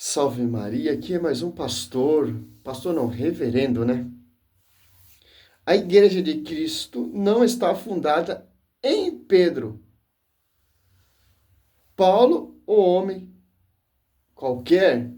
Salve Maria, aqui é mais um pastor não, reverendo, né? A Igreja de Cristo não está fundada em Pedro. Paulo, o homem qualquer.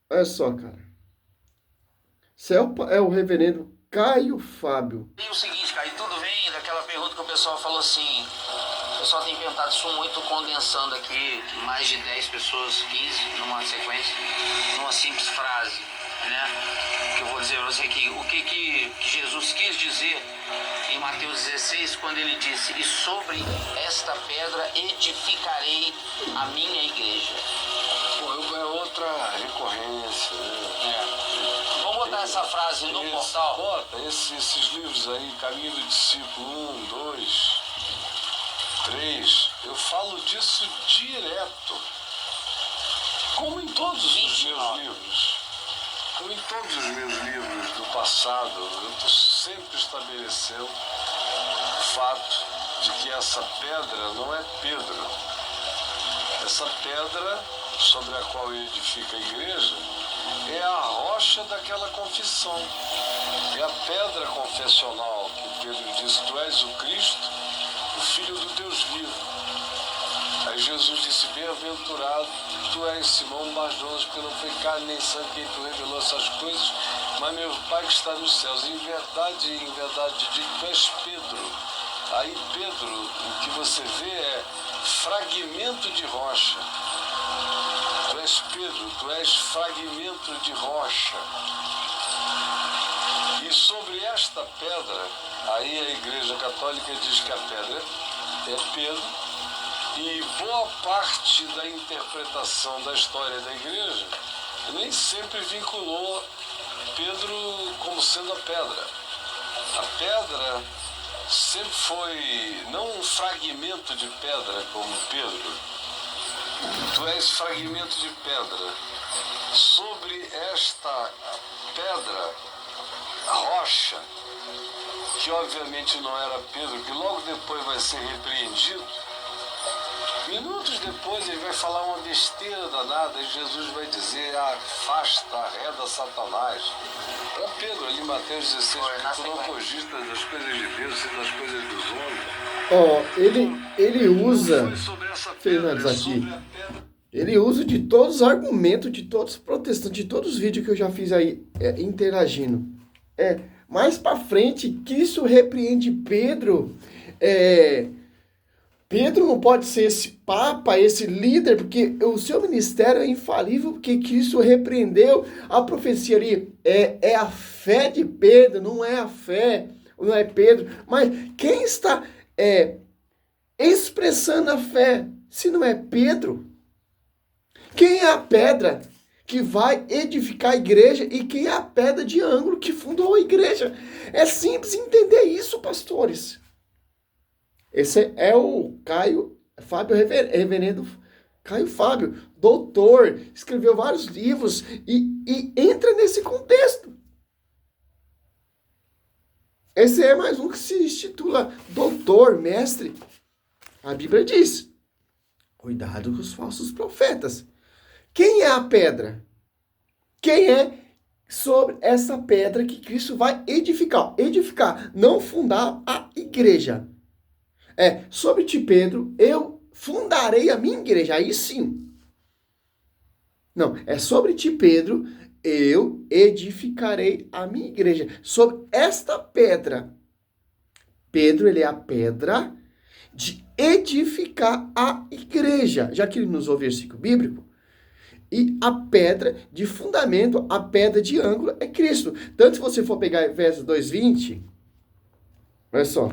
Olha só, cara. Esse é o reverendo Caio Fábio. E o seguinte, cara, e tudo vem daquela pergunta que o pessoal falou assim, o pessoal tem perguntado isso muito condensando aqui, mais de 10 pessoas, 15, numa sequência, numa simples frase, né? Que eu vou dizer pra você aqui, o que Jesus quis dizer em Mateus 16, quando ele disse, e sobre esta pedra edificarei a minha igreja. Pô, é outra recorrência, né? Vamos botar essa frase no portal. Bota esses livros aí, Caminho do Discípulo 1, 2, 3, eu falo disso direto. Como em todos os meus livros. Como em todos os meus livros do passado, eu estou sempre estabelecendo o fato de que essa pedra não é Pedro. Essa pedra sobre a qual edifica a igreja é a rocha daquela confissão. É a pedra confessional que Pedro disse, tu és o Cristo, o Filho do Deus vivo. Aí Jesus disse, bem-aventurado, tu és Simão Barjonas, porque não foi carne nem sangue quem tu revelou essas coisas, mas meu Pai que está nos céus. Em verdade digo, tu és Pedro. Aí Pedro, o que você vê é fragmento de rocha. Tu és Pedro, tu és fragmento de rocha. E sobre esta pedra, aí a Igreja Católica diz que a pedra é Pedro, e boa parte da interpretação da história da Igreja nem sempre vinculou Pedro como sendo a pedra. A pedra sempre foi, não um fragmento de pedra como Pedro. Tu és fragmento de pedra. Sobre esta pedra, rocha, que obviamente não era Pedro, que logo depois vai ser repreendido, minutos depois ele vai falar uma besteira danada e Jesus vai dizer, afasta, arreda Satanás. Para Pedro, ali em Mateus 16, porque tu não cogitas das coisas de Deus, sim das coisas dos homens. Ele usa, Não foi sobre essa pedra, Fernandes, é aqui, sobre a pedra. ele usa de todos os argumentos, de todos os protestantes, de todos os vídeos que eu já fiz aí, interagindo. Mais pra frente, Cristo repreende Pedro. Pedro não pode ser esse papa, esse líder, porque o seu ministério é infalível, porque Cristo repreendeu a profecia ali. É a fé de Pedro, não é a fé, não é Pedro. Mas quem está expressando a fé, se não é Pedro? Quem é a pedra que vai edificar a igreja e quem é a pedra de ângulo que fundou a igreja? É simples entender isso, pastores. Esse é o Caio Fábio, reverendo Caio Fábio, doutor, escreveu vários livros e entra nesse contexto. Esse é mais um que se intitula doutor, mestre. A Bíblia diz, cuidado com os falsos profetas. Quem é a pedra? Quem é sobre essa pedra que Cristo vai edificar? Edificar, não fundar a igreja. Sobre ti, Pedro, eu fundarei a minha igreja. Aí sim. Não, é sobre ti, Pedro, eu edificarei a minha igreja. Sobre esta pedra. Pedro, ele é a pedra de edificar a igreja. Já que ele nos ouve o versículo bíblico. E a pedra de fundamento, a pedra de ângulo é Cristo. Tanto se você for pegar Efésios 2:20, olha só.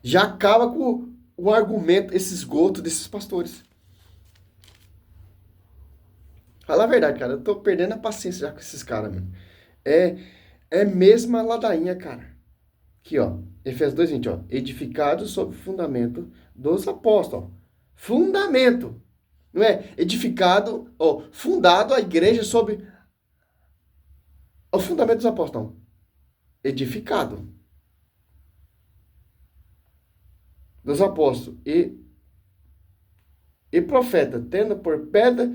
Já acaba com o argumento, esse esgoto desses pastores. Fala a verdade, cara. Eu tô perdendo a paciência já com esses caras, mano. É mesma ladainha, cara. Aqui, ó. Efésios 2:20, ó. Edificado sobre o fundamento dos apóstolos. Fundamento. Não é? Edificado, ó. Fundado a igreja sobre o fundamento dos apóstolos. Não. Edificado. Dos apóstolos. E e profeta, tendo por pedra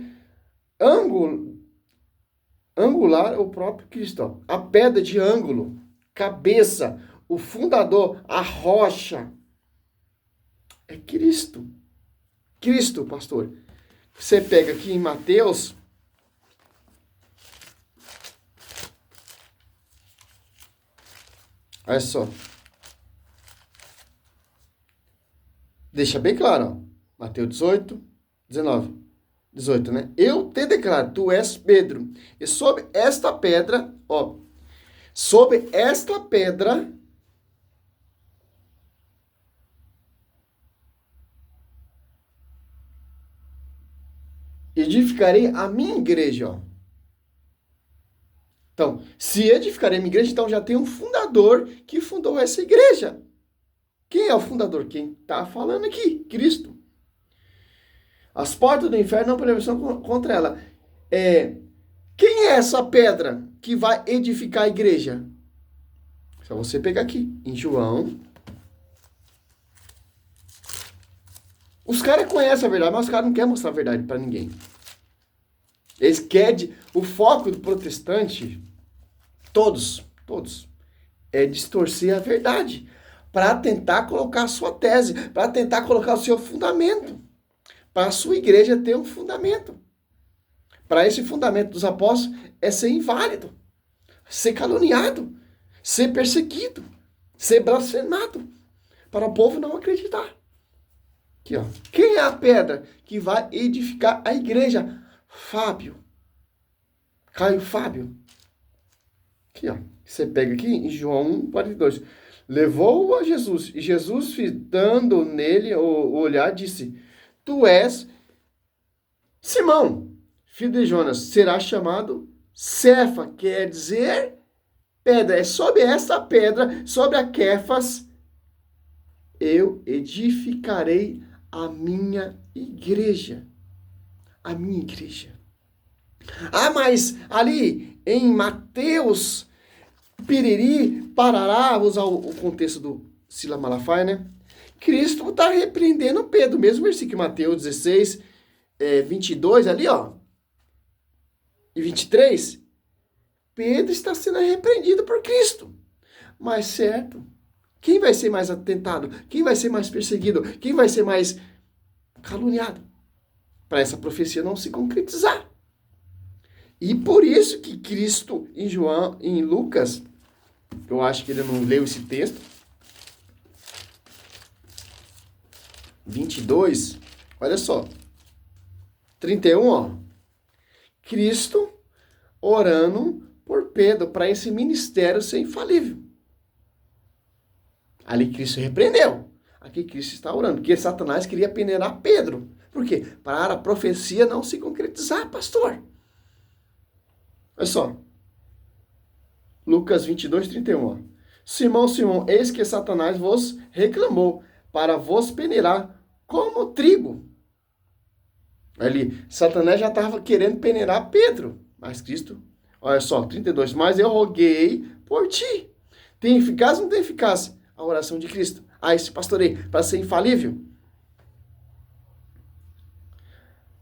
angular o próprio Cristo. Ó. A pedra de ângulo, cabeça, o fundador, a rocha, é Cristo. Cristo, pastor. Você pega aqui em Mateus, olha só. Deixa bem claro, ó. Mateus 18, 19. 18, né? Eu te declaro, tu és Pedro. E sobre esta pedra, ó. Sobre esta pedra, edificarei a minha igreja, ó. Então, se edificarei a minha igreja, então já tem um fundador que fundou essa igreja. Quem é o fundador? Quem está falando aqui? Cristo. As portas do inferno não prevalecerão contra ela. Quem é essa pedra que vai edificar a igreja? Só você pegar aqui, em João. Os caras conhecem a verdade, mas os caras não querem mostrar a verdade para ninguém. Eles querem... O foco do protestante, todos, é distorcer a verdade. Para tentar colocar a sua tese, para tentar colocar o seu fundamento. Para a sua igreja ter um fundamento. Para esse fundamento dos apóstolos é ser inválido, ser caluniado, ser perseguido, ser blasfemado, para o povo não acreditar. Aqui, ó. Quem é a pedra que vai edificar a igreja? Fábio. Caio Fábio. Aqui, ó. Você pega aqui em João 1, 42. Levou-o a Jesus, e Jesus, fitando nele o olhar, disse: Tu és Simão, filho de Jonas, será chamado Cefa, quer dizer pedra. É sobre essa pedra, sobre a Quefas, eu edificarei a minha igreja. A minha igreja. Ah, mas ali em Mateus, piriri, parará, vou usar o contexto do Sila Malafaia, né? Cristo está repreendendo Pedro, mesmo versículo Mateus 16, 22 ali, ó, e 23, Pedro está sendo repreendido por Cristo. Mas certo, quem vai ser mais atentado? Quem vai ser mais perseguido? Quem vai ser mais caluniado? Para essa profecia não se concretizar. E por isso que Cristo, em Lucas, eu acho que ele não leu esse texto, 22, olha só, 31, ó, Cristo orando por Pedro, para esse ministério ser infalível. Ali Cristo repreendeu. Aqui Cristo está orando, porque Satanás queria peneirar Pedro. Por quê? Para a profecia não se concretizar, pastor. Olha só. Lucas 22, 31. Ó. Simão, Simão, eis que Satanás vos reclamou para vos peneirar como trigo. Ali, Satanás já estava querendo peneirar Pedro. Mas Cristo, olha só, 32. Mas eu roguei por ti. Tem eficácia ou não tem eficácia? A oração de Cristo. Esse pastoreio, para ser infalível.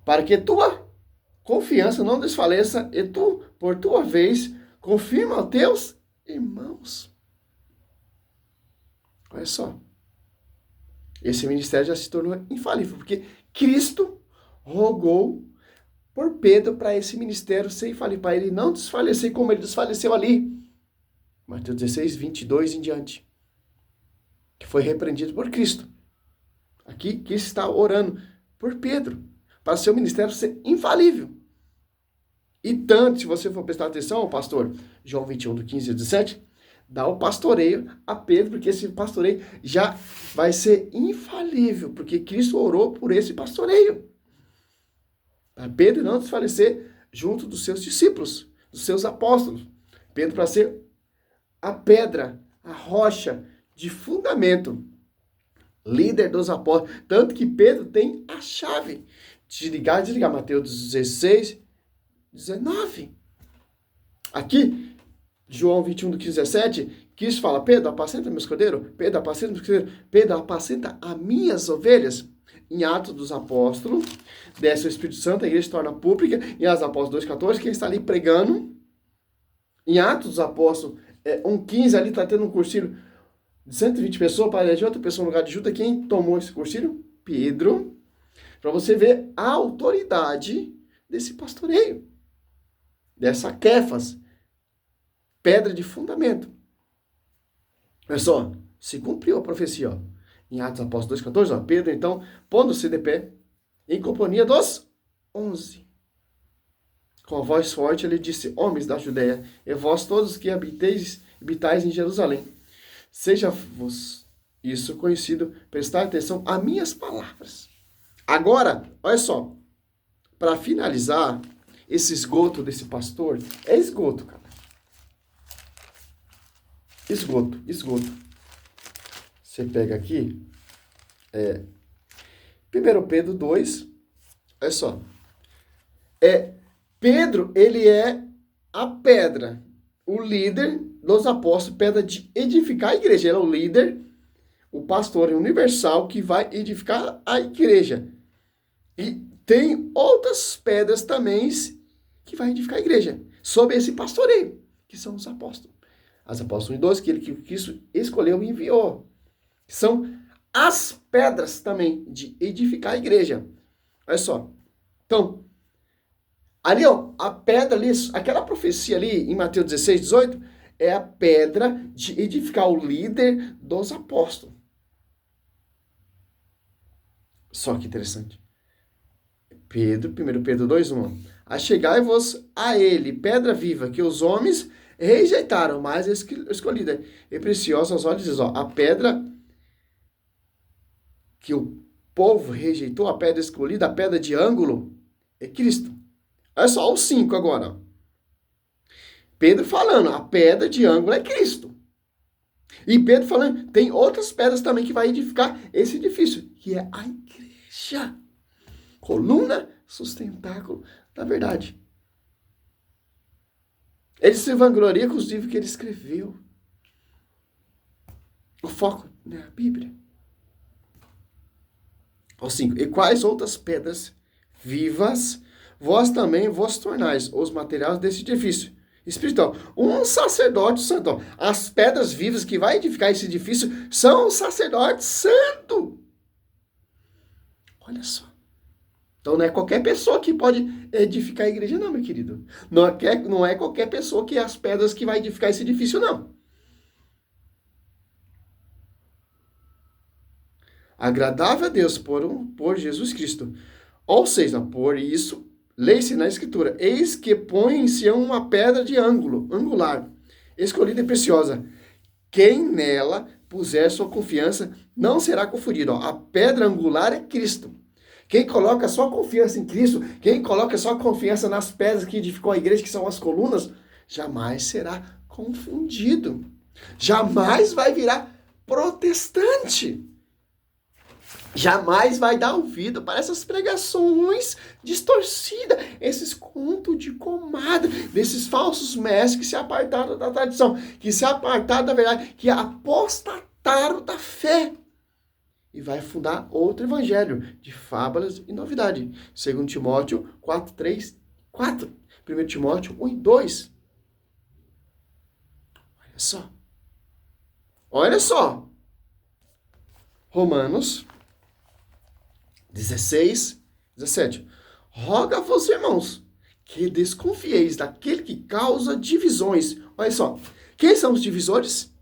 Para que tua confiança não desfaleça e tu, por tua vez, confirma aos teus irmãos. Olha só. Esse ministério já se tornou infalível, porque Cristo rogou por Pedro para esse ministério ser infalível, para ele não desfalecer como ele desfaleceu ali. Mateus 16, 22 em diante. Que foi repreendido por Cristo. Aqui, Cristo está orando por Pedro, para seu ministério ser infalível. E tanto, se você for prestar atenção, pastor, João 21, do 15 a 17, dá o pastoreio a Pedro, porque esse pastoreio já vai ser infalível, porque Cristo orou por esse pastoreio. Para Pedro não desfalecer junto dos seus discípulos, dos seus apóstolos. Pedro para ser a pedra, a rocha de fundamento, líder dos apóstolos. Tanto que Pedro tem a chave de ligar e desligar. Mateus 16, 19. Aqui, João 21, do 15 a 17, que isso fala, Pedro, apacenta meus cordeiros, Pedro, apacenta meus cordeiros, Pedro, apacenta as minhas ovelhas. Em Atos dos Apóstolos, desce o Espírito Santo, a igreja se torna pública, em Atos dos Apóstolos 2,14, quem está ali pregando, em Atos dos Apóstolos 1,15, ali está tendo um cursilho de 120 pessoas, para eleger outra pessoa no lugar de Judas. Quem tomou esse cursilho? Pedro. Para você ver a autoridade desse pastoreio, dessa Kéfas, pedra de fundamento. Olha só, se cumpriu a profecia, ó. Em Atos Apóstolos 2,14, ó, Pedro, então, pondo-se de pé, em companhia dos 11. Com a voz forte, ele disse, homens da Judéia, e vós todos que habitais em Jerusalém, seja-vos isso conhecido, prestar atenção a minhas palavras. Agora, olha só, para finalizar, esse esgoto desse pastor, é esgoto, cara. Esgoto. Você pega aqui, 1 Pedro 2, olha só. Pedro, ele é a pedra, o líder dos apóstolos, pedra de edificar a igreja. Ele é o líder, o pastor universal que vai edificar a igreja. E tem outras pedras também que vai edificar a igreja, sob esse pastoreio, que são os apóstolos. As apóstolos 12, que ele que escolheu e enviou. São as pedras também de edificar a igreja. Olha só. Então, ali, ó, a pedra ali, aquela profecia ali em Mateus 16, 18, é a pedra de edificar o líder dos apóstolos. Só que interessante. 1 Pedro 2:1. Achegai-vos a ele, pedra viva, que os homens rejeitaram, mas escolhida e preciosa aos olhos de Deus. A pedra que o povo rejeitou, a pedra escolhida, a pedra de ângulo, é Cristo. Olha só, os 5 agora. Pedro falando, a pedra de ângulo é Cristo. E Pedro falando, tem outras pedras também que vai edificar esse edifício, que é a igreja. Coluna, sustentáculo da verdade. Ele se vangloria com os livros que ele escreveu. O foco é a Bíblia. Ó 5. E quais outras pedras vivas vós também vos tornais os materiais desse edifício espiritual? Um sacerdote santo. As pedras vivas que vai edificar esse edifício são o sacerdote santo. Olha só. Então não é qualquer pessoa que pode edificar a igreja, não, meu querido. Não é qualquer pessoa que é as pedras que vai edificar esse edifício, não. Agradável a Deus por Jesus Cristo. Ou seja, por isso, lê-se na Escritura, eis que põe em Sião uma pedra de angular, escolhida e preciosa. Quem nela puser sua confiança não será confundido. A pedra angular é Cristo. Quem coloca sua confiança em Cristo, quem coloca sua confiança nas pedras que edificou a igreja, que são as colunas, jamais será confundido. Jamais vai virar protestante. Jamais vai dar ouvido para essas pregações distorcidas, esses contos de comadre, desses falsos mestres que se apartaram da tradição, que se apartaram da verdade, que apostataram da fé. E vai fundar outro evangelho de fábulas e novidade. 2 Timóteo 4, 3, 4. 1 Timóteo 1 e 2. Olha só. Olha só. Romanos 16, 17. Roga-vos, irmãos, que desconfieis daquele que causa divisões. Olha só. Quem são os divisores?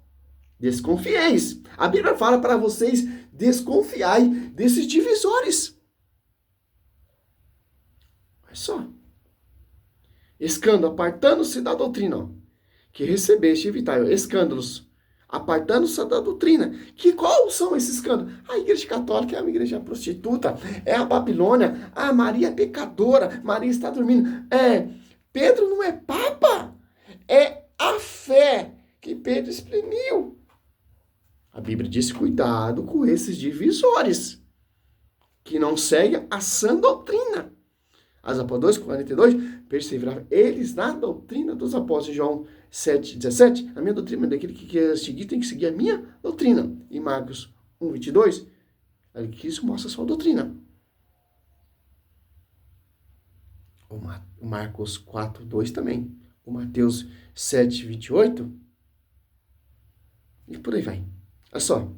Desconfieis. A Bíblia fala para vocês desconfiai desses divisores. Olha só. Escândalo, apartando-se da doutrina, ó, que recebeste, evitai. Escândalos, apartando-se da doutrina. Quais são esses escândalos? A igreja católica é uma igreja prostituta, é a Babilônia, a Maria é pecadora, Maria está dormindo. Pedro não é papa, é a fé que Pedro exprimiu. A Bíblia diz, cuidado com esses divisores, que não seguem a sã doutrina. As apóstolos 42, perseveravam eles na doutrina dos apóstolos. João 7,17, a minha doutrina, daquele que quer seguir, tem que seguir a minha doutrina. E Marcos 1,22, que isso mostra a sua doutrina. O Marcos 4,2 também. O Mateus 7,28. E por aí vai. Olha só.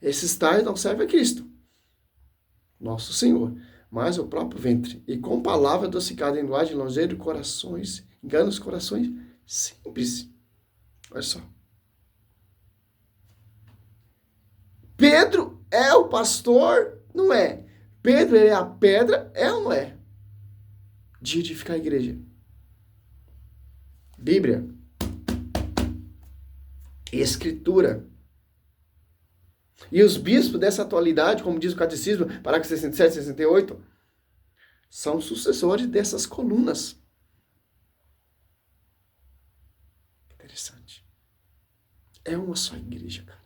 Esses tais não servem a Cristo, nosso Senhor, mas o próprio ventre. E com palavra adocicada em linguagem longeira, corações, engana os corações simples. Olha só. Pedro é o pastor? Não é. Pedro é a pedra? É ou não é? De edificar a igreja. Bíblia. Escritura. E os bispos dessa atualidade, como diz o Catecismo, parágrafo 67 e 68, são sucessores dessas colunas. Interessante. É uma só igreja, cara.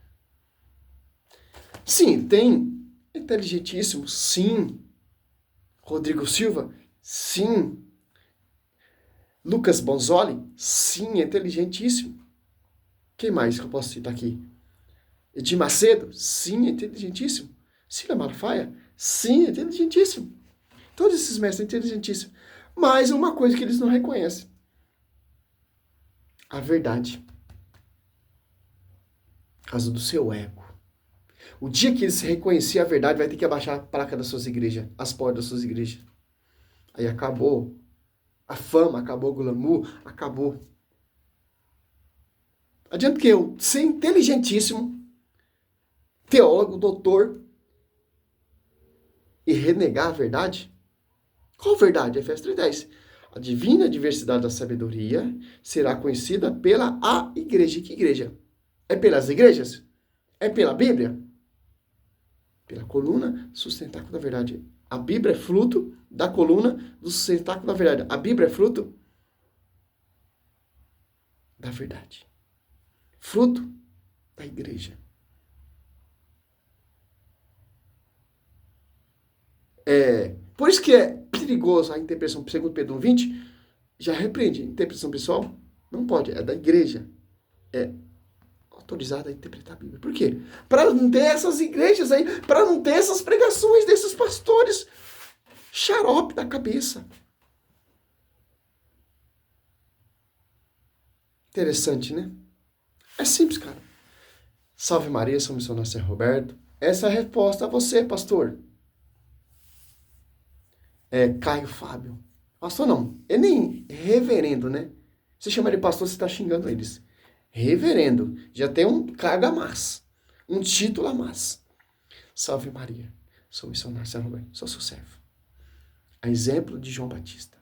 Sim, tem inteligentíssimo, sim. Rodrigo Silva, sim. Lucas Bonzoli, sim, inteligentíssimo. Quem mais que eu posso citar aqui? Edir Macedo, sim, inteligentíssimo. Cila Malafaia, sim, inteligentíssimo. Todos esses mestres são inteligentíssimos. Mas uma coisa que eles não reconhecem. A verdade. Por causa do seu ego. O dia que eles reconhecerem a verdade, vai ter que abaixar a placa das suas igrejas, as portas das suas igrejas. Aí acabou a fama, acabou o glamour, acabou. Adianta que eu ser inteligentíssimo, teólogo, doutor, e renegar a verdade? Qual verdade? Efésios 3:10. A divina diversidade da sabedoria será conhecida pela a igreja. Que igreja? É pelas igrejas? É pela Bíblia? Pela coluna sustentáculo da verdade. A Bíblia é fruto da coluna do sustentáculo da verdade. A Bíblia é fruto da verdade. Fruto da igreja. Por isso que é perigoso a interpretação, segundo Pedro 1:20, já repreende. Interpretação pessoal não pode, é da igreja. É autorizada a interpretar a Bíblia. Por quê? Para não ter essas igrejas aí, para não ter essas pregações desses pastores xarope da cabeça. Interessante, né? É simples, cara. Salve Maria, São Missionário São Roberto. Essa é a resposta a você, pastor. Caio Fábio. Pastor não, é nem reverendo, né? Você chama ele pastor, você está xingando eles. Reverendo, já tem um cargo a mais, um título a mais. Salve Maria, sou missionário São Roberto, sou seu servo. A exemplo de João Batista.